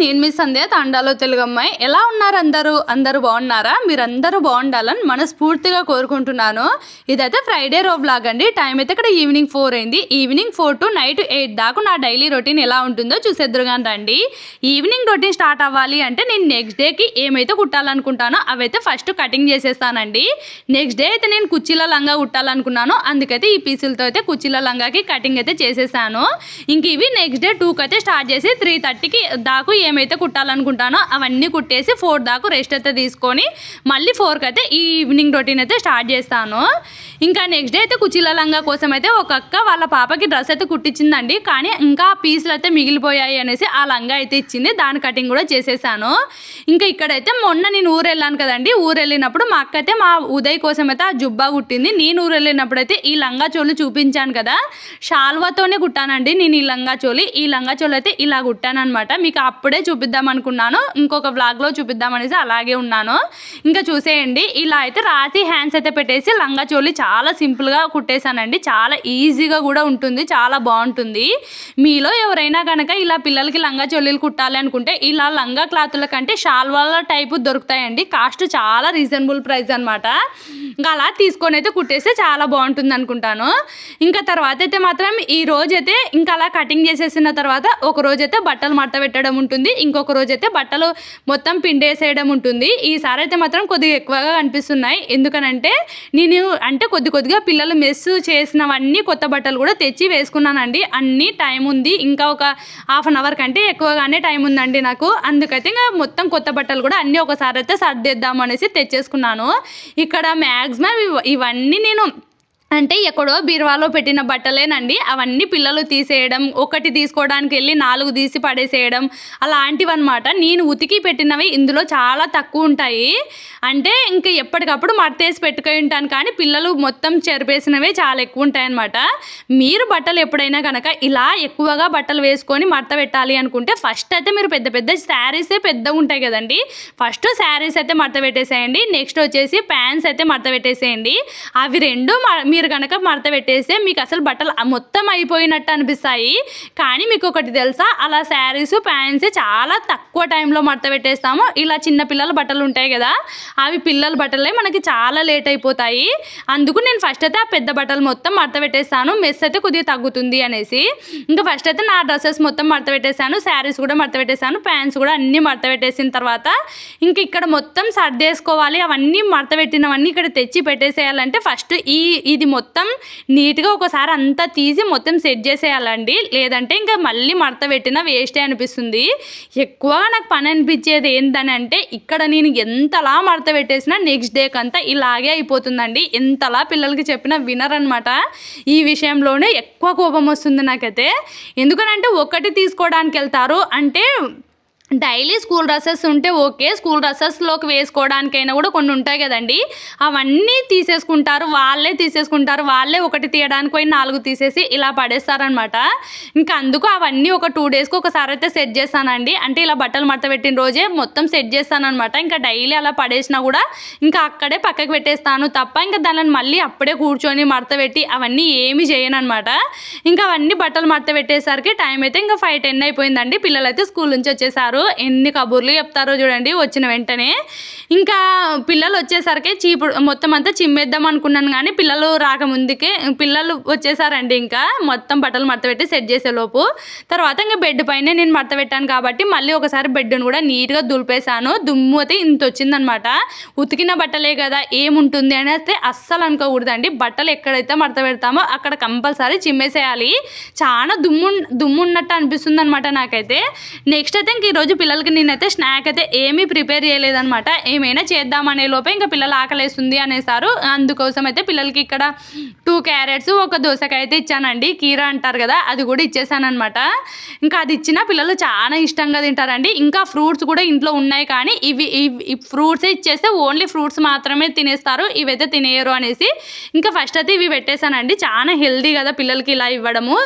నేను మీ సంధ్య తాండాలో తెలుగు అమ్మాయి. ఎలా ఉన్నారు అందరూ? అందరూ బాగున్నారా? మీరందరూ బాగుండాలని మనస్ఫూర్తిగా కోరుకుంటున్నాను. ఇదైతే ఫ్రైడే రో వ్లాగ్ అండి. టైం అయితే ఇక్కడ ఈవినింగ్ 4 అయింది. ఈవినింగ్ 4 టు నైట్ 8 దాకా నా డైలీ రొటీన్ ఎలా ఉంటుందో చూసేద్దురుగాని రండి. ఈవినింగ్ రొటీన్ స్టార్ట్ అవ్వాలి అంటే నేను నెక్స్ట్ డేకి ఏమైతే కుట్టాలనుకుంటానో అవైతే ఫస్ట్ కటింగ్ చేసేస్తానండి. నెక్స్ట్ డే అయితే నేను కుర్చీల లంగా కుట్టాలనుకున్నాను. అందుకైతే ఈ పీసులతో అయితే కుర్చీల లంగాకి కటింగ్ అయితే చేసేసాను. ఇంక ఇవి నెక్స్ట్ డే 2కి అయితే స్టార్ట్ చేసి 3:30కి దాకా ఏమైతే కుట్టాలనుకుంటానో అవన్నీ కుట్టేసి 4 దాకా రెస్ట్ అయితే తీసుకొని మళ్ళీ 4కి అయితే ఈ ఈవినింగ్ రొటీన్ అయితే స్టార్ట్ చేస్తాను. ఇంకా నెక్స్ట్ డే అయితే కుర్చీల లంగా కోసం అయితే ఒక అక్క వాళ్ళ పాపకి డ్రెస్ అయితే కుట్టించిందండి. కానీ ఇంకా పీసులు అయితే మిగిలిపోయాయి అనేసి ఆ లంగా అయితే ఇచ్చింది. దాని కటింగ్ కూడా చేసేసాను. ఇంకా ఇక్కడైతే మొన్న నేను ఊరు వెళ్ళాను కదండి. ఊరు వెళ్ళినప్పుడు మా అక్క అయితే మా ఉదయ్ కోసం అయితే ఆ జుబ్బా కుట్టింది. నేను ఊరు వెళ్ళినప్పుడు అయితే ఈ లంగా చోలు చూపించాను కదా, షాల్వాతోనే కుట్టానండి నేను ఈ లంగా చోలి. ఈ లంగా చోలు అయితే ఇలా కుట్టాను అనమాట. మీకు అప్పుడే చూపిద్దాం అనుకున్నాను, ఇంకొక వ్లాగ్లో చూపిద్దామనేసి అలాగే ఉన్నాను. ఇంకా చూసేయండి, ఇలా అయితే రాసి హ్యాండ్స్ అయితే పెట్టేసి లంగా చోలి చాలా సింపుల్గా కుట్టేశానండి. చాలా ఈజీగా కూడా ఉంటుంది, చాలా బాగుంటుంది. మీలో ఎవరైనా కనుక ఇలా పిల్లలకి లంగా చోలీలు కుట్టాలి అనుకుంటే ఇలా లంగా క్లాతుల కంటే షాల్వాల టైపు దొరుకుతాయండి. కాస్ట్ చాలా రీజనబుల్ ప్రైస్ అనమాట. ఇంకా అలా తీసుకొని అయితే కుట్టేస్తే చాలా బాగుంటుంది అనుకుంటాను. ఇంకా తర్వాత అయితే మాత్రం ఈ రోజైతే ఇంకా అలా కటింగ్ చేసేసిన తర్వాత ఒక రోజైతే బట్టలు మడత పెట్టడం ఉంటుంది, ఇంకొక రోజైతే బట్టలు మొత్తం పిండేసేయడం ఉంటుంది. ఈసారి అయితే మాత్రం కొద్దిగా ఎక్కువగా కనిపిస్తున్నాయి. ఎందుకనంటే నేను అంటే కొద్దిగా పిల్లలు మెస్ చేసినవన్నీ కొత్త బట్టలు కూడా తెచ్చి వేసుకున్నానండి. అన్నీ టైం ఉంది, ఇంకా ఒక హాఫ్ అన్ అవర్ కంటే ఎక్కువగానే టైం ఉందండి నాకు. అందుకైతే ఇంకా మొత్తం కొత్త బట్టలు కూడా అన్నీ ఒకసారి అయితే సర్దేద్దాం అనేసి తెచ్చేసుకున్నాను. ఇక్కడ మ్యాక్సిమం ఇవన్నీ నేను అంటే ఎక్కడో బీరువాలో పెట్టిన బట్టలేనండి. అవన్నీ పిల్లలు తీసేయడం, ఒకటి తీసుకోవడానికి వెళ్ళి 4 తీసి పడేసేయడం అలాంటివి అనమాట. నేను ఉతికి పెట్టినవి ఇందులో చాలా తక్కువ ఉంటాయి. అంటే ఇంకా ఎప్పటికప్పుడు మడతేసి పెట్టుకొని ఉంటాను, కానీ పిల్లలు మొత్తం చెరిపేసినవే చాలా ఎక్కువ ఉంటాయన్నమాట. మీరు బట్టలు ఎప్పుడైనా కనుక ఇలా ఎక్కువగా బట్టలు వేసుకొని మడత పెట్టాలి అనుకుంటే ఫస్ట్ అయితే మీరు పెద్ద శారీసే పెద్దగా ఉంటాయి కదండి, ఫస్ట్ శారీస్ అయితే మడత పెట్టేసేయండి. నెక్స్ట్ వచ్చేసి ప్యాంట్స్ అయితే మడత పెట్టేసేయండి. అవి రెండు మీరు కనుక మడత పెట్టేస్తే మీకు అసలు బట్టలు మొత్తం అయిపోయినట్టు అనిపిస్తాయి. కానీ మీకు ఒకటి తెలుసా, అలా శారీస్ ప్యాంట్స్ చాలా తక్కువ టైంలో మడత పెట్టేస్తాము. ఇలా చిన్న పిల్లల బట్టలు ఉంటాయి కదా, అవి పిల్లల బట్టలే మనకి చాలా లేట్ అయిపోతాయి. అందుకు నేను ఫస్ట్ అయితే ఆ పెద్ద బట్టలు మొత్తం మడత పెట్టేస్తాను, మెస్ అయితే కొద్దిగా తగ్గుతుంది అనేసి. ఇంకా ఫస్ట్ అయితే నా డ్రెస్సెస్ మొత్తం మడత పెట్టేశాను, శారీస్ కూడా మడత పెట్టేశాను, ప్యాంట్స్ కూడా అన్నీ మడత పెట్టేసిన తర్వాత ఇంక ఇక్కడ మొత్తం సర్దేసుకోవాలి. అవన్నీ మడత పెట్టినవన్నీ ఇక్కడ తెచ్చి పెట్టేసేయాలంటే ఫస్ట్ ఇది మొత్తం నీట్గా ఒకసారి అంతా తీసి మొత్తం సెట్ చేసేయాలండి. లేదంటే ఇంకా మళ్ళీ మడత పెట్టినా వేస్టే అనిపిస్తుంది. ఎక్కువగా నాకు పని అనిపించేది ఏంటని అంటే, ఇక్కడ నేను ఎంతలా మడత పెట్టేసినా నెక్స్ట్ డేకి అంతా ఇలాగే అయిపోతుందండి. ఎంతలా పిల్లలకి చెప్పినా వినరనమాట. ఈ విషయంలోనే ఎక్కువ కోపం వస్తుంది నాకైతే. ఎందుకనంటే ఒకటి తీసుకోవడానికి వెళ్తారు అంటే డైలీ స్కూల్ డ్రెస్సెస్ ఉంటే ఓకే, స్కూల్ డ్రెస్సెస్లోకి వేసుకోవడానికైనా కూడా కొన్ని ఉంటాయి కదండి, అవన్నీ తీసేసుకుంటారు, వాళ్ళే ఒకటి తీయడానికి పోయి 4 తీసేసి ఇలా పడేస్తారనమాట. ఇంకా అందుకు అవన్నీ ఒక 2 డేస్కి ఒకసారి అయితే సెట్ చేస్తానండి. అంటే ఇలా బట్టలు మడత పెట్టిన రోజే మొత్తం సెట్ చేస్తానమాట. ఇంకా డైలీ అలా పడేసినా కూడా ఇంకా అక్కడే పక్కకి పెట్టేస్తాను తప్ప ఇంకా దానిని మళ్ళీ అప్పుడే కూర్చొని మడత పెట్టి అవన్నీ ఏమీ చేయను అనమాట. ఇంకా అవన్నీ బట్టలు మడత పెట్టేసరికి టైం అయితే ఇంకా 5:10 అయిపోయిందండి. పిల్లలు అయితే స్కూల్ నుంచి వచ్చేసారు. ఎన్ని కబుర్లు చెప్తారో చూడండి వచ్చిన వెంటనే. ఇంకా పిల్లలు వచ్చేసరికి మొత్తం అంతా చిమ్మేద్దాం అనుకున్నాను, కానీ పిల్లలు రాకముందుకే పిల్లలు వచ్చేసారండి. ఇంకా మొత్తం బట్టలు మడత పెట్టి సెట్ చేసేలోపు తర్వాత ఇంకా బెడ్ పైనే నేను మడత పెట్టాను కాబట్టి మళ్ళీ ఒకసారి బెడ్ను కూడా నీట్గా దులిపేశాను. దుమ్ము అయితే ఇంత వచ్చిందనమాట. ఉతికిన బట్టలే కదా ఏముంటుంది అని అయితే అస్సలు అనుకోకూడదండి. బట్టలు ఎక్కడైతే మడత పెడతామో అక్కడ కంపల్సరీ చిమ్మేసేయాలి. చాలా దుమ్ము ఉన్నట్టు అనిపిస్తుంది అనమాట నాకైతే. నెక్స్ట్ అయితే ఇంక ఈరోజు పిల్లలకి నేనైతే స్నాక్ అయితే ఏమీ ప్రిపేర్ చేయలేదనమాట. ఏమైనా చేద్దామనే లోపే ఇంకా పిల్లలు ఆకలేస్తుంది అనేసారు. అందుకోసం అయితే పిల్లలకి ఇక్కడ 2 క్యారెట్స్ 1 దోసకాయ అయితే ఇచ్చానండి. కీరా అంటారు కదా, అది కూడా ఇచ్చేసానమాట. ఇంకా అది ఇచ్చినా పిల్లలు చాలా ఇష్టంగా తింటారండి. ఇంకా ఫ్రూట్స్ కూడా ఇంట్లో ఉన్నాయి, కానీ ఈ ఫ్రూట్సే ఇచ్చేస్తే ఓన్లీ ఫ్రూట్స్ మాత్రమే తినేస్తారు, ఇవైతే తినేయరు అనేసి ఇంకా ఫస్ట్ అయితే ఇవి పెట్టేశానండి. చాలా హెల్దీ కదా పిల్లలకి ఇలా ఇవ్వడము.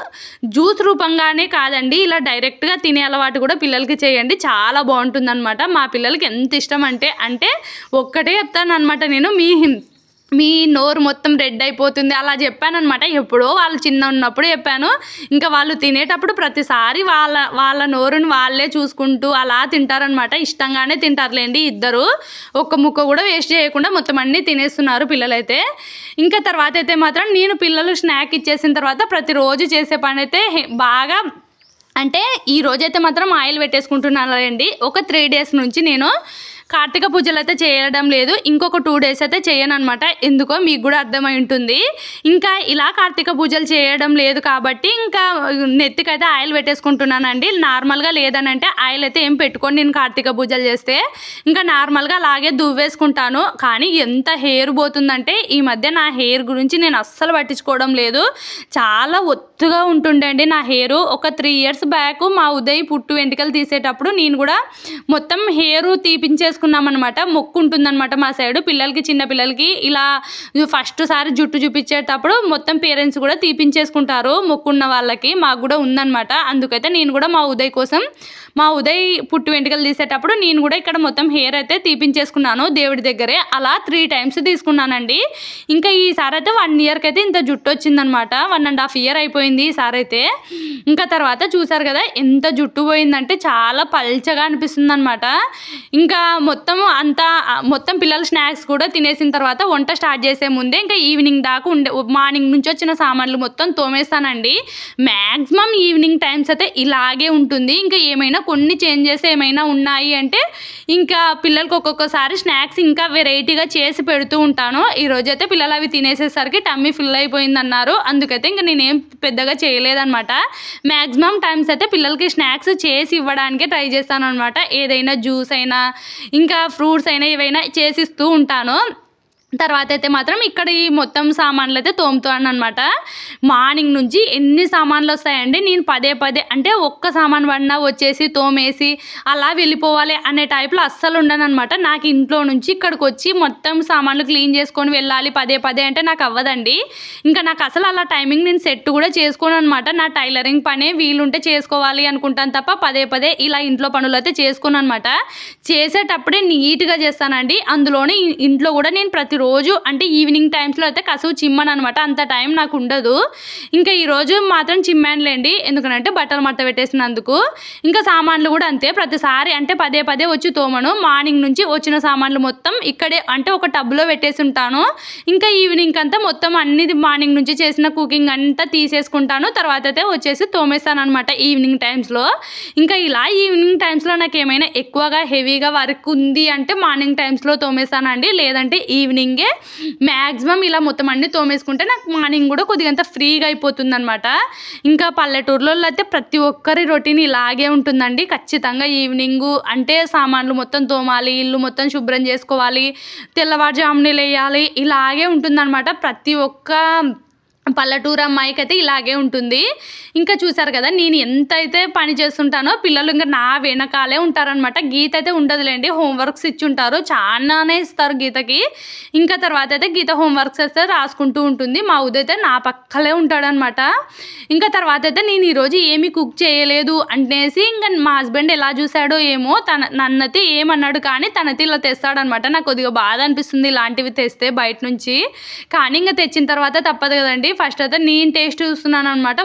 జ్యూస్ రూపంగానే కాదండి, ఇలా డైరెక్ట్గా తినే అలవాటు కూడా పిల్లలకి చేయండి, చాలా బాగుంటుందన్నమాట. మా పిల్లలకి ఎంత ఇష్టం అంటే ఒక్కటే చెప్తాను అనమాట నేను, మీ నోరు మొత్తం రెడ్ అయిపోతుంది అలా చెప్పాననమాట. ఎప్పుడో వాళ్ళు చిన్న ఉన్నప్పుడు చెప్పాను. ఇంకా వాళ్ళు తినేటప్పుడు ప్రతిసారి వాళ్ళ నోరుని వాళ్ళే చూసుకుంటూ అలా తింటారనమాట. ఇష్టంగానే తింటారులేండి ఇద్దరు. ఒక్క ముక్క కూడా వేస్ట్ చేయకుండా మొత్తం అన్నీ తినేస్తున్నారు పిల్లలైతే. ఇంకా తర్వాత అయితే మాత్రం నేను పిల్లలు స్నాక్ ఇచ్చేసిన తర్వాత ప్రతిరోజు చేసే పని అయితే బాగా అంటే ఈ రోజైతే మాత్రం ఆయిల్ పెట్టేసుకుంటున్నానండి. ఒక 3 డేస్ నుంచి నేను కార్తీక పూజలు అయితే చేయడం లేదు. ఇంకొక 2 డేస్ అయితే చేయను అనమాట. ఎందుకో మీకు కూడా అర్థమై ఉంటుంది. ఇంకా ఇలా కార్తీక పూజలు చేయడం లేదు కాబట్టి ఇంకా నెత్తికైతే ఆయిల్ పెట్టేసుకుంటున్నానండి. నార్మల్గా లేదనంటే ఆయిల్ అయితే ఏం పెట్టుకొని నేను కార్తీక పూజలు చేస్తే ఇంకా నార్మల్గా అలాగే దువ్వేసుకుంటాను. కానీ ఎంత హెయిర్ పోతుందంటే ఈ మధ్య నా హెయిర్ గురించి నేను అస్సలు పట్టించుకోవడం లేదు. చాలా ఒత్తుగా ఉంటుండే అండి నా హెయిర్. ఒక 3 ఇయర్స్ బ్యాక్ మా ఉదయ్ పుట్టు వెంట్రుకలు తీసేటప్పుడు నేను కూడా మొత్తం హెయిర్ తీపించేసుకున్నామన్నమాట. మొక్కు ఉంటుందన్నమాట మా సైడు. చిన్న పిల్లలకి ఇలా ఫస్ట్ సారి జుట్టు చూపించేటప్పుడు మొత్తం పేరెంట్స్ కూడా తీపించేసుకుంటారు మొక్కున్న వాళ్ళకి. మాకు కూడా ఉందన్నమాట. అందుకైతే నేను కూడా మా ఉదయ్ కోసం మా ఉదయ్ పుట్టు వెంట్రుకలు తీసేటప్పుడు నేను కూడా ఇక్కడ మొత్తం హెయిర్ అయితే తీపించేసుకున్నాను దేవుడి దగ్గరే. అలా 3 టైమ్స్ తీసుకున్నానండి. ఇంకా ఈసారి అయితే 1 ఇయర్కి అయితే ఇంత జుట్టు వచ్చిందనమాట. 1.5 ఇయర్ అయిపోయింది ఈసారి అయితే. ఇంకా తర్వాత చూసారు కదా ఎంత జుట్టు పోయిందంటే చాలా పల్చగా అనిపిస్తుంది అనమాట. ఇంకా మొత్తం పిల్లలు స్నాక్స్ కూడా తినేసిన తర్వాత వంట స్టార్ట్ చేసే ముందే ఇంకా ఈవినింగ్ దాకా మార్నింగ్ నుంచి వచ్చిన సామాన్లు మొత్తం తోమేస్తానండి. మ్యాక్సిమం ఈవినింగ్ టైమ్స్ అయితే ఇలాగే ఉంటుంది. ఇంకా ఏమైనా కొన్ని చేంజెస్ ఏమైనా ఉన్నాయి అంటే ఇంకా పిల్లలకి ఒక్కొక్కసారి స్నాక్స్ ఇంకా వెరైటీగా చేసి పెడుతూ ఉంటాను. ఈరోజైతే పిల్లలు అవి తినేసేసరికి టమ్మీ ఫుల్ అయిపోయిందన్నారు. అందుకైతే ఇంకా నేనేం పెద్దగా చేయలేదన్నమాట. మ్యాక్సిమం టైమ్స్ అయితే పిల్లలకి స్నాక్స్ చేసి ఇవ్వడానికే ట్రై చేస్తాను అనమాట. ఏదైనా జ్యూస్ అయినా ఇంకా ఫ్రూట్స్ అయినా ఏవైనా చేసిస్తూ ఉంటాను. తర్వాత అయితే మాత్రం ఇక్కడ ఈ మొత్తం సామాన్లు అయితే తోముతాను అనమాట. మార్నింగ్ నుంచి ఎన్ని సామాన్లు వస్తాయండి. నేను పదే అంటే ఒక్క సామాన్ పడినా వచ్చేసి తోమేసి అలా వెళ్ళిపోవాలి అనే టైప్లో అస్సలు ఉండను అనమాట. నాకు ఇంట్లో నుంచి ఇక్కడికి వచ్చి మొత్తం సామాన్లు క్లీన్ చేసుకొని వెళ్ళాలి పదే అంటే నాకు అవ్వదండి. ఇంకా నాకు అసలు అలా టైమింగ్ నేను సెట్ కూడా చేసుకోను అనమాట. నా టైలరింగ్ పనే వీలుంటే చేసుకోవాలి అనుకుంటాను తప్ప పదే ఇలా ఇంట్లో పనులు అయితే చేసుకోను అనమాట. చేసేటప్పుడే నీట్గా చేస్తానండి. అందులోనే ఇంట్లో కూడా నేను ప్రతిరోజు అంటే ఈవినింగ్ టైమ్స్లో అయితే కసువు చిమ్మను అనమాట. అంత టైం నాకు ఉండదు. ఇంకా ఈరోజు మాత్రం చిమ్మానులేండి. ఎందుకంటే బట్టలు మడత పెట్టేసినందుకు. ఇంకా సామాన్లు కూడా అంతే. ప్రతిసారి అంటే పదే వచ్చి తోమను. మార్నింగ్ నుంచి వచ్చిన సామాన్లు మొత్తం ఇక్కడే అంటే ఒక టబ్లో పెట్టేసి ఉంటాను. ఇంకా ఈవినింగ్ అంతా మొత్తం అన్ని మార్నింగ్ నుంచి చేసిన కుకింగ్ అంతా తీసేసుకుంటాను. తర్వాత అయితే వచ్చేసి తోమేస్తాను అనమాట ఈవినింగ్ టైమ్స్లో. ఇంకా ఇలా ఈవినింగ్ టైమ్స్లో నాకు ఏమైనా ఎక్కువగా హెవీగా వర్క్ ఉంది అంటే మార్నింగ్ టైమ్స్లో తోమేస్తానండి. లేదంటే ఈవినింగే మ్యాక్సిమం ఇలా మొత్తం అన్ని తోమేసుకుంటే నాకు మార్నింగ్ కూడా కొద్దిగంత ఫ్రీగా అయిపోతుంది అనమాట. ఇంకా పల్లెటూరులో అయితే ప్రతి ఒక్కరి రొటీన్ ఇలాగే ఉంటుందండి. ఖచ్చితంగా ఈవినింగు అంటే సామాన్లు మొత్తం తోమాలి, ఇల్లు మొత్తం శుభ్రం చేసుకోవాలి, తెల్లవారుజామునే లేయాలి, ఇలాగే ఉంటుందన్నమాట. ప్రతి ఒక్క పల్లెటూరు అమ్మాయికి అయితే ఇలాగే ఉంటుంది. ఇంకా చూసారు కదా నేను ఎంతైతే పని చేస్తుంటానో పిల్లలు ఇంకా నా వెనకాలే ఉంటారనమాట. గీత అయితే ఉండదులేండి, హోంవర్క్స్ ఇచ్చి ఉంటారు, చాలానే ఇస్తారు గీతకి. ఇంకా తర్వాత అయితే గీత హోంవర్క్స్ అయితే రాసుకుంటూ ఉంటుంది. మా ఉదయ్ అయితే నా పక్కలే ఉంటాడనమాట. ఇంకా తర్వాత అయితే నేను ఈరోజు ఏమీ కుక్ చేయలేదు అనేసి ఇంకా మా హస్బెండ్ ఎలా చూశాడో ఏమో నన్నైతే ఏమన్నాడు కానీ తనైతే ఇలా తెస్తాడనమాట. నాకు కొద్దిగా బాధ అనిపిస్తుంది ఇలాంటివి తెస్తే బయట నుంచి. కానీ ఇంకా తెచ్చిన తర్వాత తప్పదు కదండి. ఫస్ట్ అయితే నేను టేస్ట్ చూస్తున్నాను అనమాట.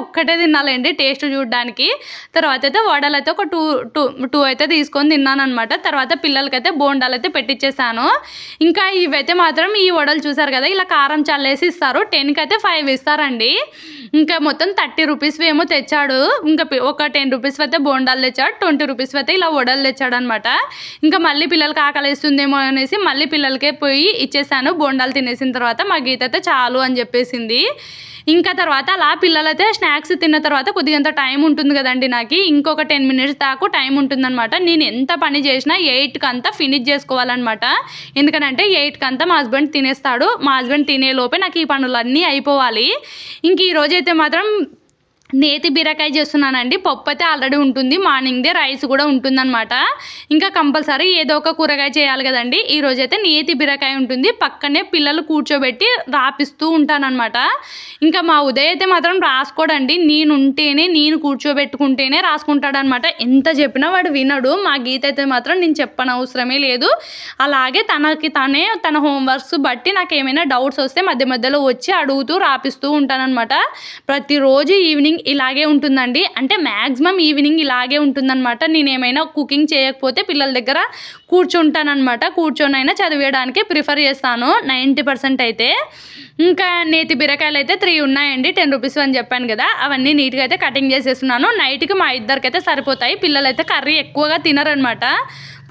ఒక్కటే తినాలండి టేస్ట్ చూడడానికి. తర్వాత అయితే వడలు అయితే ఒక టూ అయితే తీసుకొని తిన్నాను అనమాట. తర్వాత పిల్లలకైతే బోండాలు అయితే పెట్టించేసాను. ఇంకా ఇవైతే మాత్రం ఈ వడలు చూసారు కదా ఇలా కారం చల్లేసి ఇస్తారు. 10కి అయితే 5 ఇస్తారండి. ఇంకా మొత్తం 30 రూపీస్ ఏమో తెచ్చాడు. ఇంకా ఒక 10 రూపీస్ అయితే బోండాలు తెచ్చాడు, 20 రూపీస్ అయితే ఇలా వడలు తెచ్చాడు అనమాట. ఇంకా మళ్ళీ పిల్లలకి ఆకలిస్తుందేమో అనేసి మళ్ళీ పిల్లలకే పోయి ఇచ్చేసాను. బోండాలు తినేసిన తర్వాత మా గీత అయితే చాలు అని చెప్పేసింది. ఇంకా తర్వాత అలా పిల్లలైతే స్నాక్స్ తిన్న తర్వాత కొద్దిగంత టైం ఉంటుంది కదండి నాకు. ఇంకొక 10 మినిట్స్ దాకా టైం ఉంటుందన్నమాట. నేను ఎంత పని చేసినా 8కి అంతా ఫినిష్ చేసుకోవాలన్నమాట. ఎందుకంటే 8కి అంతా మా హస్బెండ్ తినేస్తాడు. మా హస్బెండ్ తినే లోపే నాకు ఈ పనులన్నీ అయిపోవాలి. ఇంక ఈరోజైతే మాత్రం నేతి బీరకాయ చేస్తున్నానండి. పప్పు అయితే ఆల్రెడీ ఉంటుంది, మార్నింగ్దే రైస్ కూడా ఉంటుందన్నమాట. ఇంకా కంపల్సరీ ఏదో ఒక కూరగాయ చేయాలి కదండి. ఈరోజైతే నేతి బీరకాయ ఉంటుంది, పక్కనే పిల్లలు కూర్చోబెట్టి రాపిస్తూ ఉంటానన్నమాట. ఇంకా మా ఉదయ్ అయితే మాత్రం రాసుకోడండి, నేను కూర్చోబెట్టుకుంటేనే రాసుకుంటాడనమాట. ఎంత చెప్పినా వాడు వినడు. మా గీత అయితే మాత్రం నేను చెప్పనవసరమే లేదు. అలాగే తన హోంవర్క్స్ బట్టి నాకు ఏమైనా డౌట్స్ వస్తే మధ్య మధ్యలో వచ్చి అడుగుతూ రాపిస్తూ ఉంటానన్నమాట. ప్రతిరోజు ఈవినింగ్ ఇలాగే ఉంటుందండి. అంటే మ్యాక్సిమం ఈవినింగ్ ఇలాగే ఉంటుందన్నమాట. నేను ఏమైనా కుకింగ్ చేయకపోతే పిల్లల దగ్గర కూర్చుంటానన్నమాట. కూర్చొనైనా చదివేయడానికి ప్రిఫర్ చేస్తాను 90% అయితే. ఇంకా నేతి బీరకాయలు అయితే 3 ఉన్నాయండి, 10 రూపీస్ అని చెప్పాను కదా. అవన్నీ నీట్గా అయితే కటింగ్ చేసేస్తున్నాను. నైట్కి మా ఇద్దరికైతే సరిపోతాయి. పిల్లలు అయితే కర్రీ ఎక్కువగా తినరనమాట,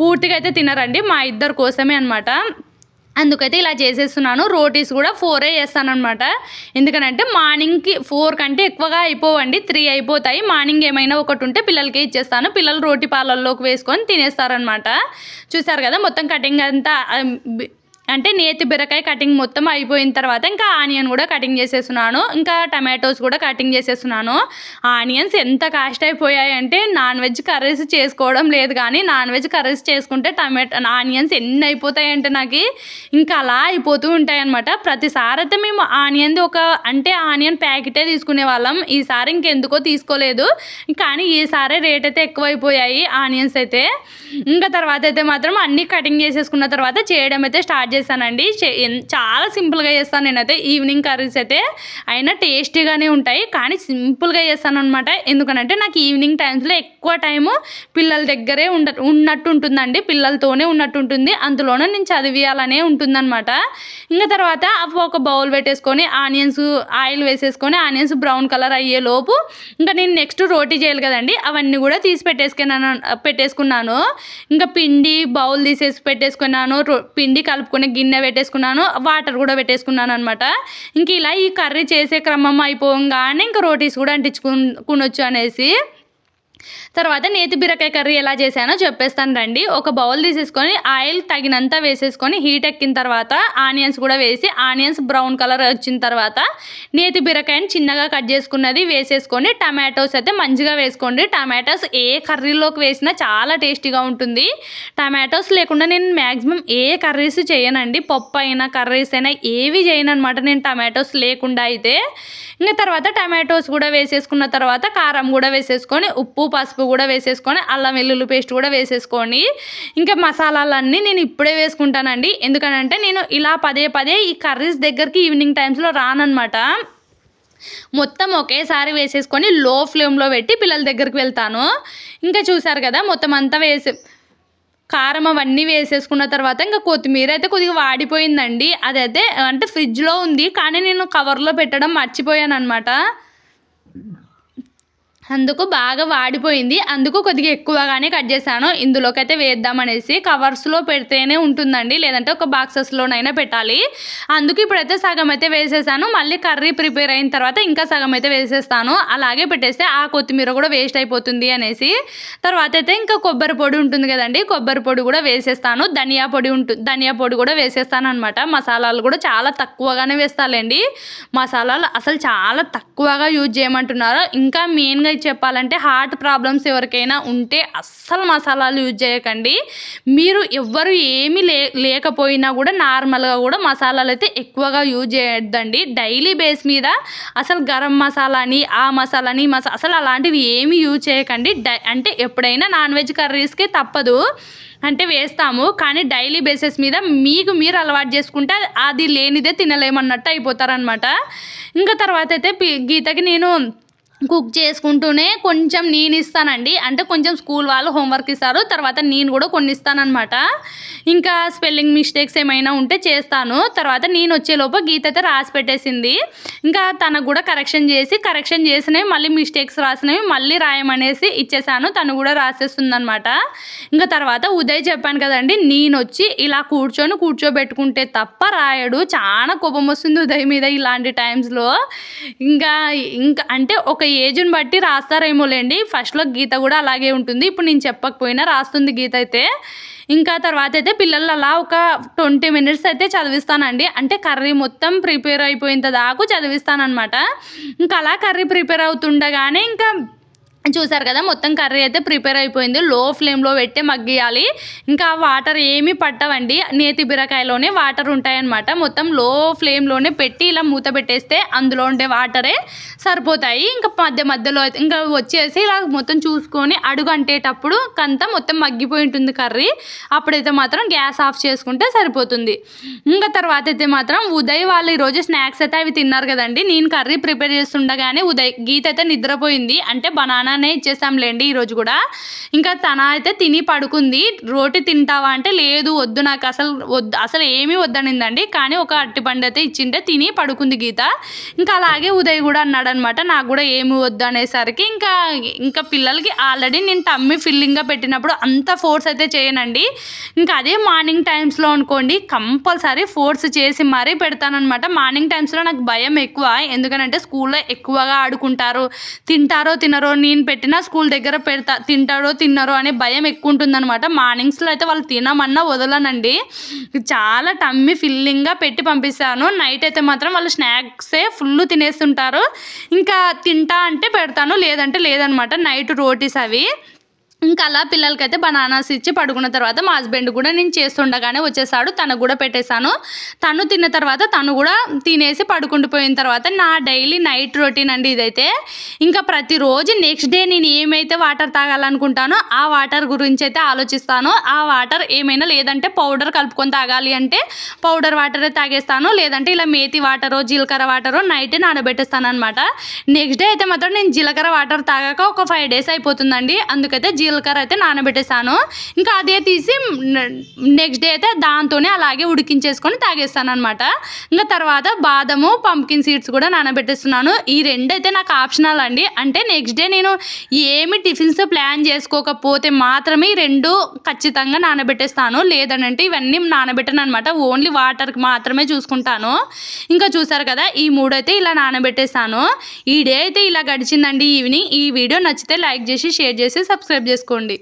పూర్తిగా అయితే తినరండి, మా ఇద్దరి కోసమే అనమాట. అందుకైతే ఇలా చేసేస్తున్నాను. రోటీస్ కూడా 4 చేస్తానమాట. ఎందుకనంటే మార్నింగ్కి 4 కంటే ఎక్కువగా అయిపోవండి, 3 అయిపోతాయి. మార్నింగ్ ఏమైనా ఒకటి ఉంటే పిల్లలకి ఇచ్చేస్తాను. పిల్లలు రోటీ పాలల్లోకి వేసుకొని తినేస్తారనమాట. చూసారు కదా, మొత్తం కటింగ్ అంతా అంటే నేతి బీరకాయ కటింగ్ మొత్తం అయిపోయిన తర్వాత ఇంకా ఆనియన్ కూడా కటింగ్ చేసేస్తున్నాను. ఇంకా టమాటోస్ కూడా కటింగ్ చేసేస్తున్నాను. ఆనియన్స్ ఎంత కాస్ట్ అయిపోయాయి అంటే నాన్ వెజ్ కర్రీస్ చేసుకోవడం లేదు, కానీ నాన్ వెజ్ కర్రీస్ చేసుకుంటే ఆనియన్స్ ఎన్ని అయిపోతాయంటే నాకు ఇంకా అలా అయిపోతూ ఉంటాయన్నమాట. ప్రతిసారి అయితే మేము ఆనియన్ ప్యాకెటే తీసుకునే వాళ్ళం. ఈసారి ఇంకెందుకో తీసుకోలేదు, కానీ ఈసారి రేట్ అయితే ఎక్కువైపోయాయి ఆనియన్స్ అయితే. ఇంకా తర్వాత అయితే మాత్రం అన్నీ కటింగ్ చేసేసుకున్న తర్వాత చేయడం అయితే స్టార్ట్ చేస్తానండి. చాలా సింపుల్గా చేస్తాను నేనైతే. ఈవినింగ్ కర్రీస్ అయితే అయినా టేస్టీగానే ఉంటాయి, కానీ సింపుల్గా చేస్తాను అనమాట. ఎందుకనంటే నాకు ఈవినింగ్ టైమ్స్లో ఎక్కువ టైము పిల్లల దగ్గరే ఉన్నట్టు ఉంటుందండి, పిల్లలతోనే ఉన్నట్టు ఉంటుంది. అందులోనే నేను చదివియాలనే ఉంటుందన్నమాట. ఇంకా తర్వాత ఒక బౌల్ పెట్టేసుకొని ఆయిల్ వేసేసుకొని ఆనియన్స్ బ్రౌన్ కలర్ అయ్యేలోపు ఇంకా నేను నెక్స్ట్ రోటీ చేయాలి కదండి, అవన్నీ కూడా తీసి పెట్టేసుకున్నాను. ఇంకా పిండి బౌల్ తీసేసి పెట్టేసుకున్నాను, పిండి కలుపుకొని గిన్నె పెట్టేసుకున్నాను, వాటర్ కూడా పెట్టేసుకున్నాను అనమాట. ఇంక ఇలా ఈ కర్రీ చేసే క్రమం అయిపోగానే ఇంకా రోటీస్ కూడా అంటించుకునొచ్చు అనేసి తర్వాత నేతి బీరకాయ కర్రీ ఎలా చేశానో చెప్పేస్తాను రండి. ఒక బౌల్ తీసేసుకొని ఆయిల్ తగినంత వేసేసుకొని హీట్ ఎక్కిన తర్వాత ఆనియన్స్ కూడా వేసి ఆనియన్స్ బ్రౌన్ కలర్ వచ్చిన తర్వాత నేతి బీరకాయని చిన్నగా కట్ చేసుకున్నది వేసేసుకొని టమాటోస్ అయితే మంచిగా వేసుకోండి. టమాటోస్ ఏ కర్రీలోకి వేసినా చాలా టేస్టీగా ఉంటుంది. టమాటోస్ లేకుండా నేను మ్యాక్సిమం ఏ కర్రీస్ చేయనండి, పప్పు అయినా కర్రీస్ అయినా ఏవి చేయను అనమాట నేను టమాటోస్ లేకుండా అయితే. ఇంకా తర్వాత టమాటోస్ కూడా వేసేసుకున్న తర్వాత కారం కూడా వేసేసుకొని ఉప్పు పసుపు కూడా వేసేసుకొని అల్లం వెల్లుల్లి పేస్ట్ కూడా వేసేసుకోండి. ఇంకా మసాలాలన్నీ నేను ఇప్పుడే వేసుకుంటానండి, ఎందుకనంటే నేను ఇలా పదే ఈ కర్రీస్ దగ్గరికి ఈవినింగ్ టైమ్స్లో రానన్నమాట. మొత్తం ఒకేసారి వేసేసుకొని లో ఫ్లేమ్లో పెట్టి పిల్లల దగ్గరికి వెళ్తాను. ఇంకా చూసారు కదా, మొత్తం అంతా కారం అవన్నీ వేసేసుకున్న తర్వాత ఇంకా కొత్తిమీర అయితే కొద్దిగా వాడిపోయిందండి. అదైతే అంటే ఫ్రిడ్జ్లో ఉంది, కానీ నేను కవర్లో పెట్టడం మర్చిపోయాను అనమాట. అందుకు బాగా వాడిపోయింది, అందుకు కొద్దిగా ఎక్కువగానే కట్ చేశాను. ఇందులోకి అయితే వేద్దామనేసి కవర్స్లో పెడితేనే ఉంటుందండి, లేదంటే ఒక బాక్సెస్లోనైనా పెట్టాలి. అందుకు ఇప్పుడైతే సగం అయితే వేసేసాను. మళ్ళీ కర్రీ ప్రిపేర్ అయిన తర్వాత ఇంకా సగం అయితే వేసేస్తాను. అలాగే పెట్టేస్తే ఆ కొత్తిమీర కూడా వేస్ట్ అయిపోతుంది అనేసి తర్వాత అయితే ఇంకా కొబ్బరి పొడి ఉంటుంది కదండి, కొబ్బరి పొడి కూడా వేసేస్తాను. ధనియా పొడి కూడా వేసేస్తాను అనమాట. మసాలాలు కూడా చాలా తక్కువగానే వేస్తాలండి. మసాలాలు అసలు చాలా తక్కువగా యూజ్ చేయమంటున్నారు. ఇంకా మెయిన్గా చెప్పాలంటే హార్ట్ ప్రాబ్లమ్స్ ఎవరికైనా ఉంటే అస్సలు మసాలాలు యూజ్ చేయకండి. మీరు ఎవ్వరు ఏమీ లేకపోయినా కూడా నార్మల్గా కూడా మసాలాలు అయితే ఎక్కువగా యూజ్ చేయొద్దండి. డైలీ బేస్ మీద అసలు గరం మసాలాని ఆ మసాలాని అసలు అలాంటివి ఏమీ యూజ్ చేయకండి. అంటే ఎప్పుడైనా నాన్ వెజ్ కర్రీస్కి తప్పదు అంటే వేస్తాము, కానీ డైలీ బేసిస్ మీద మీరు అలవాటు చేసుకుంటే అది లేనిదే తినలేమన్నట్టు అయిపోతారనమాట. ఇంకా తర్వాత అయితే గీతకి నేను కుక్ చేసుకుంటూనే కొంచెం నేను ఇస్తానండి, అంటే కొంచెం స్కూల్ వాళ్ళు హోంవర్క్ ఇస్తారు, తర్వాత నేను కూడా కొన్ని ఇస్తానన్నమాట. ఇంకా స్పెల్లింగ్ మిస్టేక్స్ ఏమైనా ఉంటే చేస్తాను. తర్వాత నేను వచ్చేలోపు గీత అయితే రాసి పెట్టేసింది. ఇంకా తనకు కూడా కరెక్షన్ చేసినవి మళ్ళీ మిస్టేక్స్ రాసినవి మళ్ళీ రాయమనేసి ఇచ్చేసాను. తను కూడా రాసేస్తుంది అనమాట. ఇంకా తర్వాత ఉదయ్ చెప్పాను కదండి, నేను వచ్చి ఇలా కూర్చోబెట్టుకుంటే తప్ప రాయడు. చాలా కోపం వస్తుంది ఉదయ్ మీద ఇలాంటి టైమ్స్లో. ఇంకా అంటే ఒక ఏజ్ని బట్టి రాస్తారేమోలేండి. ఫస్ట్లో గీత కూడా అలాగే ఉంటుంది, ఇప్పుడు నేను చెప్పకపోయినా రాస్తుంది గీత అయితే. ఇంకా తర్వాత అయితే పిల్లలు అలా ఒక 20 మినిట్స్ అయితే చదివిస్తానండి. అంటే కర్రీ మొత్తం ప్రిపేర్ అయిపోయేంత దాకా చదివిస్తాననమాట. ఇంకా అలా కర్రీ ప్రిపేర్ అవుతుండగానే ఇంకా చూసారు కదా, మొత్తం కర్రీ అయితే ప్రిపేర్ అయిపోయింది. లో ఫ్లేమ్లో పెట్టి మగ్గియాలి. ఇంకా వాటర్ ఏమీ పట్టవండి, నేతి బీరకాయలోనే వాటర్ ఉంటాయన్నమాట. మొత్తం లో ఫ్లేమ్లోనే పెట్టి ఇలా మూత పెట్టేస్తే అందులో ఉండే వాటరే సరిపోతాయి. ఇంకా మధ్యలో ఇంకా వచ్చేసి ఇలా మొత్తం చూసుకొని అడుగు అంటేటప్పుడు కంతా మొత్తం మగ్గిపోయి ఉంటుంది కర్రీ. అప్పుడైతే మాత్రం గ్యాస్ ఆఫ్ చేసుకుంటే సరిపోతుంది. ఇంకా తర్వాత అయితే మాత్రం ఉదయ్ వాళ్ళు ఈరోజు స్నాక్స్ అయితే అవి తిన్నారు కదండి. నేను కర్రీ ప్రిపేర్ చేస్తుండగానే గీత అయితే నిద్రపోయింది. అంటే బనానానే ఇచ్చేసాంలేండి ఈరోజు కూడా. ఇంకా తన అయితే తిని పడుకుంది. రోటి తింటావా అంటే లేదు వద్దు, నాకు అసలు ఏమీ వద్దనిందండి. కానీ ఒక అరటిపండు అయితే ఇచ్చింటే తిని పడుకుంది గీత. ఇంకా అలాగే ఉదయ్ కూడా అన్నాడనమాట, నాకు కూడా ఏమి వద్దు అనేసరికి ఇంకా పిల్లలకి ఆల్రెడీ నేను టమ్మీ ఫిల్లింగ్గా పెట్టినప్పుడు అంత ఫోర్స్ అయితే చేయనండి. ఇంకా అదే మార్నింగ్ టైమ్స్లో అనుకోండి కంపల్సరీ ఫోర్స్ చేసి మరీ పెడతానమాట. మార్నింగ్ టైమ్స్లో నాకు భయం ఎక్కువ, ఎందుకంటే స్కూల్లో ఎక్కువగా ఆడుకుంటారు, తింటారో తినరో, నేను పెట్టినా స్కూల్ దగ్గర తింటారో తిన్నారో అనే భయం ఎక్కువ ఉంటుందన్నమాట. మార్నింగ్స్లో అయితే వాళ్ళు తినమన్నా వదలనండి, చాలా టమ్మీ ఫిల్లింగ్గా పెట్టి పంపిస్తాను. నైట్ అయితే మాత్రం వాళ్ళు స్నాక్సే ఫుల్ తినేస్తుంటారు. ఇంకా తింటా అంటే పెడతాను, లేదంటే లేదనమాట. నైట్ రోటీస్ అవి. ఇంకా అలా పిల్లలకైతే బనానాస్ ఇచ్చి పడుకున్న తర్వాత మా హస్బెండ్ కూడా నేను చేస్తుండగానే వచ్చేసాడు. తనకు కూడా పెట్టేశాను. తను తిన్న తర్వాత తను కూడా తినేసి పడుకుండిపోయిన తర్వాత నా డైలీ నైట్ రొటీన్ అండి ఇదైతే. ఇంకా ప్రతిరోజు నెక్స్ట్ డే నేను ఏమైతే వాటర్ తాగాలనుకుంటానో ఆ వాటర్ గురించి అయితే ఆలోచిస్తాను. ఆ వాటర్ ఏమైనా లేదంటే పౌడర్ కలుపుకొని తాగాలి అంటే పౌడర్ వాటరే తాగేస్తాను, లేదంటే ఇలా మేతి వాటరో జీలకర్ర వాటరో నైటే నానబెట్టేస్తాను అనమాట. నెక్స్ట్ డే అయితే మాత్రం నేను జీలకర్ర వాటర్ తాగాక ఒక 5 days అయిపోతుందండి. అందుకైతే జీలకర్ర అయితే నానబెట్టేసాను. ఇంకా అదే తీసి నెక్స్ట్ డే అయితే దాంతోనే అలాగే ఉడికించేసుకొని తాగేస్తాను అనమాట. ఇంకా తర్వాత బాదము పంప్కిన్ సీడ్స్ కూడా నానబెట్టేస్తున్నాను. ఈ రెండు అయితే నాకు ఆప్షనల్ అండి. అంటే నెక్స్ట్ డే నేను ఏమి టిఫిన్స్ ప్లాన్ చేసుకోకపోతే మాత్రమే ఈ రెండు ఖచ్చితంగా నానబెట్టేస్తాను, లేదనంటే ఇవన్నీ నానబెట్టను అనమాట. ఓన్లీ వాటర్కి మాత్రమే చూసుకుంటాను. ఇంకా చూసారు కదా, ఈ 3 అయితే ఇలా నానబెట్టేస్తాను. ఈ డే అయితే ఇలా గడిచిందండి ఈవినింగ్. ఈ వీడియో నచ్చితే లైక్ చేసి షేర్ చేసి సబ్స్క్రైబ్ చేసుకోండి.